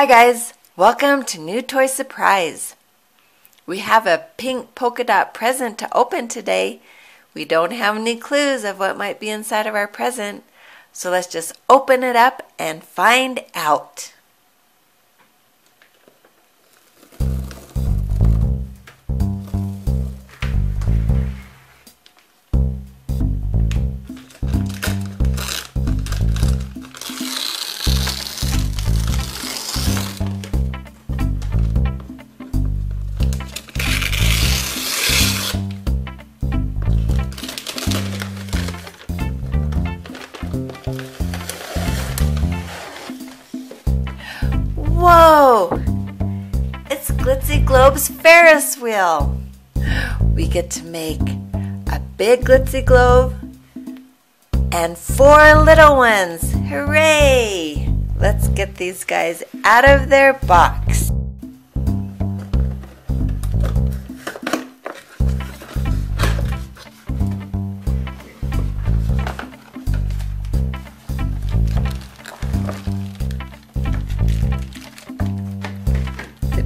Hi guys, welcome to New Toy Surprise. We have a pink polka dot present to open today. We don't have any clues of what might be inside of our present, so let's just open it up and find out. Whoa! It's Glitzi Globes Ferris Wheel. We get to make a big Glitzi Globe and 4 little ones. Hooray! Let's get these guys out of their box.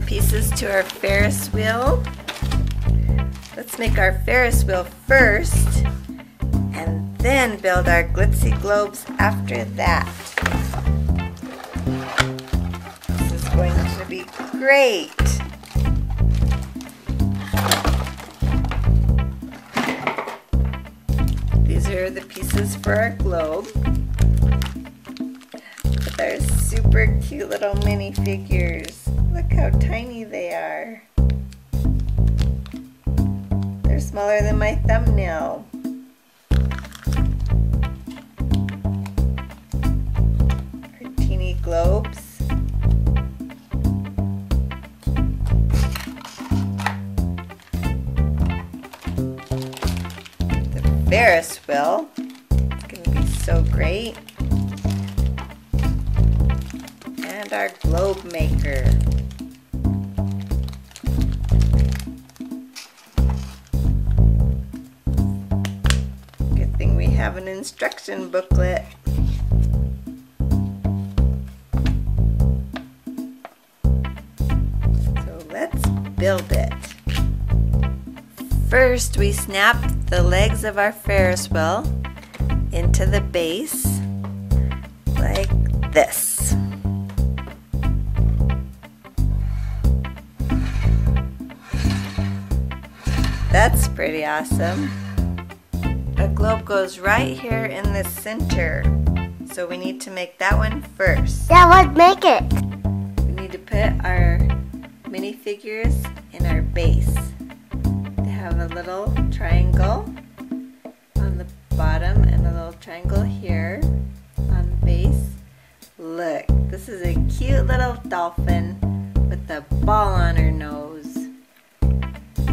Pieces to our Ferris wheel. Let's make our Ferris wheel first and then build our Glitzi Globes after that. This is going to be great. These are the pieces for our globe. They're super cute little minifigures. Look how tiny they are. They're smaller than my thumbnail. Our teeny globes. The Ferris wheel. It's going to be so great. And our globe maker. Have an instruction booklet. So let's build it. First, we snap the legs of our Ferris wheel into the base like this. That's pretty awesome. A globe goes right here in the center, so we need to make that one first. Yeah, let's make it. We need to put our minifigures in our base. They have a little triangle on the bottom and a little triangle here on the base. Look, this is a cute little dolphin with a ball on her nose.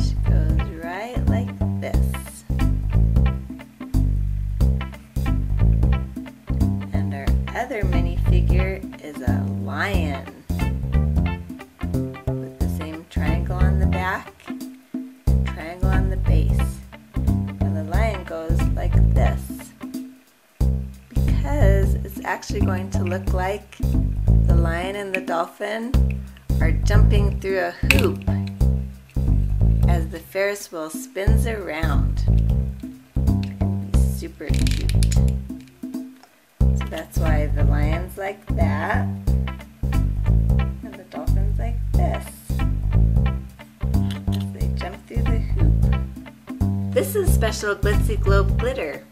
She goes right like this. Other minifigure is a lion with the same triangle on the back, triangle on the base. And the lion goes like this because it's actually going to look like the lion and the dolphin are jumping through a hoop as the Ferris wheel spins around. It's super cute. That's why the lion's like that and the dolphin's like this as they jump through the hoop. This is special Glitzi Globe glitter.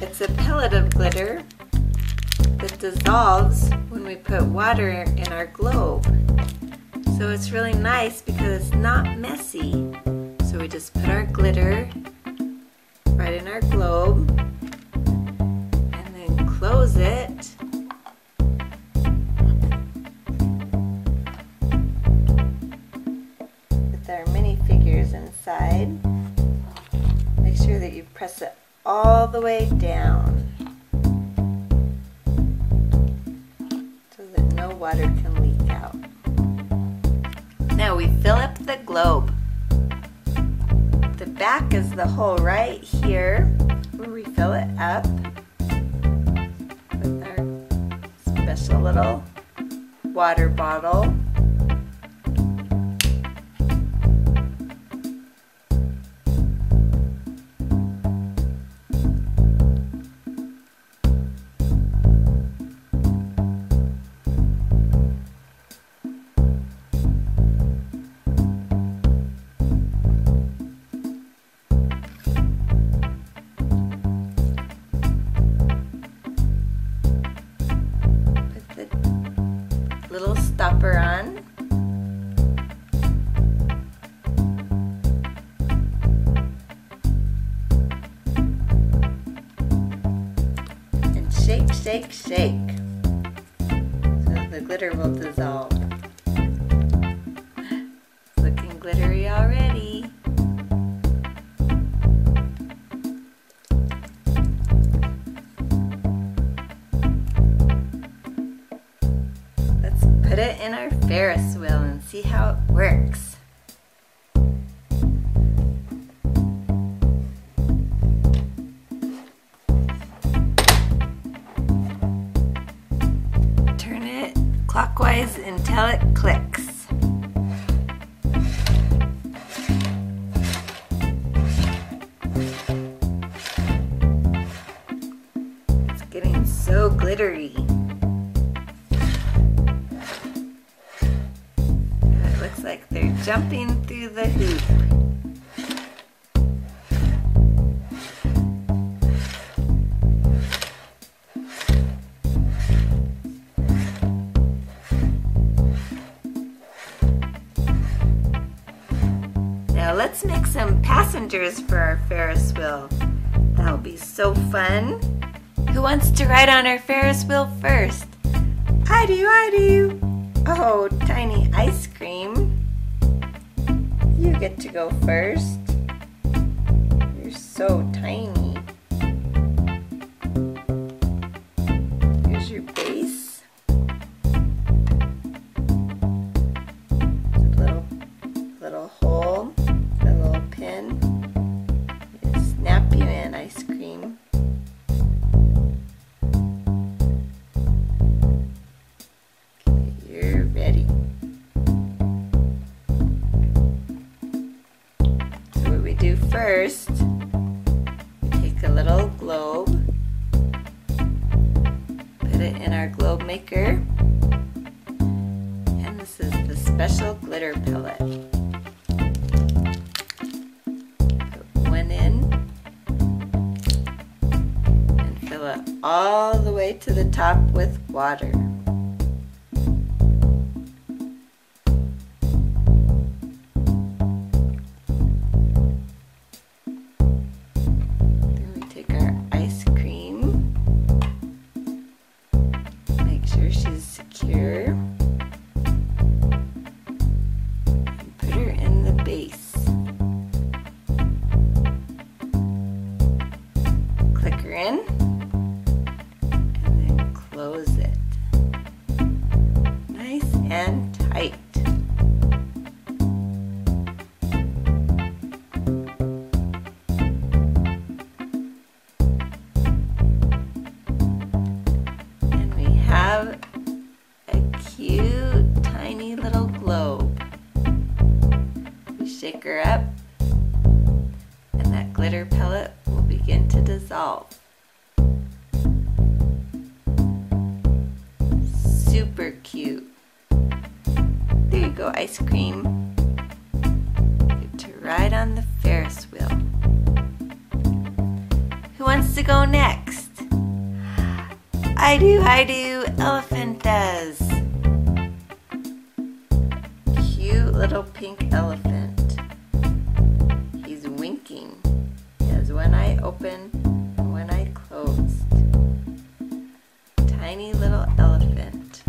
It's a pellet of glitter that dissolves when we put water in our globe. So it's really nice because it's not messy. So we just put our glitter right in our globe. Close it. With our minifigures inside. Make sure that you press it all the way down so that no water can leak out. Now we fill up the globe. The back is the hole right here where we fill it up with our special little water bottle. Little stopper on. And shake, shake, shake. So the glitter will dissolve. It's looking glittery already. Put it in our Ferris wheel and see how it works. Turn it clockwise until it clicks. It's getting so glittery. Looks like they're jumping through the hoop. Now let's make some passengers for our Ferris wheel. That'll be so fun. Who wants to ride on our Ferris wheel first? I do, I do. Oh, tiny ice cream. You get to go first. You're so tiny. Here's your base. Little hole, a little pin. You snap you in, ice cream. First, we take a little globe, put it in our globe maker, and this is the special glitter pellet. Put one in and fill it all the way to the top with water. In and then close it nice and tight. And we have a cute tiny little globe. We shake her up and that glitter pellet will begin to dissolve. Super cute. There you go, ice cream. Get to ride on the Ferris wheel. Who wants to go next? I do, Elephant does. Cute little pink elephant. He's winking. He has one eye open and one eye closed. Tiny little elephant.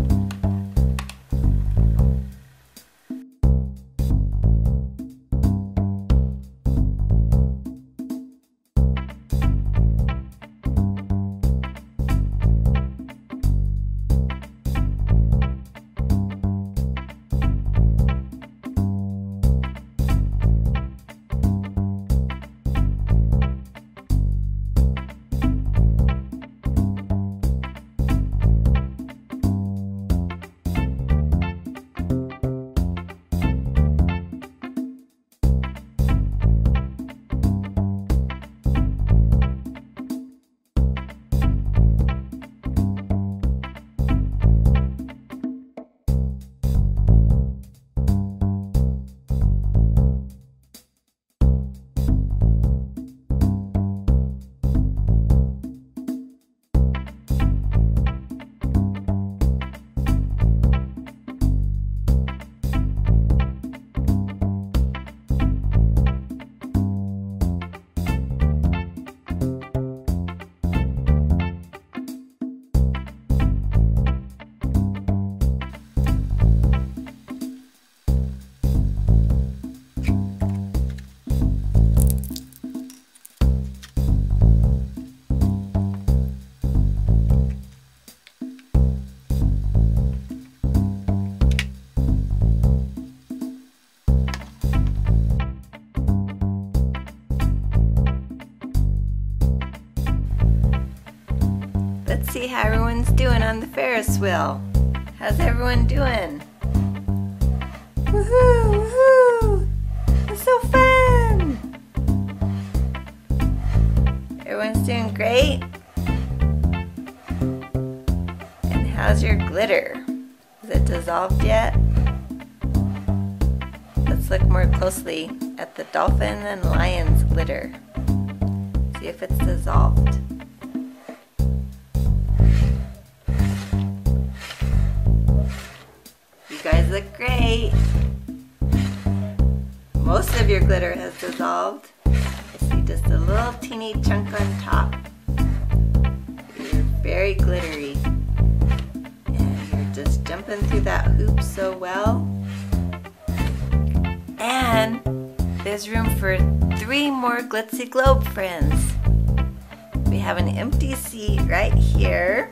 Let's see how everyone's doing on the Ferris wheel. How's everyone doing? Woohoo! Woohoo! It's so fun! Everyone's doing great? And how's your glitter? Is it dissolved yet? Let's look more closely at the dolphin and lion's glitter. See if it's dissolved. You guys look great. Most of your glitter has dissolved. I see just a little teeny chunk on top. You're very glittery. And you're just jumping through that hoop so well. And there's room for 3 more Glitzi Globe friends. We have an empty seat right here.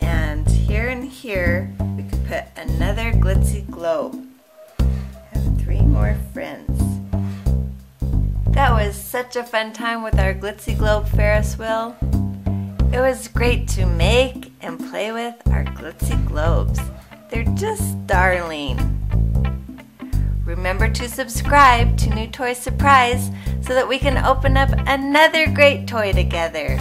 And here we could put another Glitzi Globe. Have 3 more friends. That was such a fun time with our Glitzi Globe Ferris wheel. It was great to make and play with our Glitzi Globes. They're just darling. Remember to subscribe to New Toy Surprise so that we can open up another great toy together.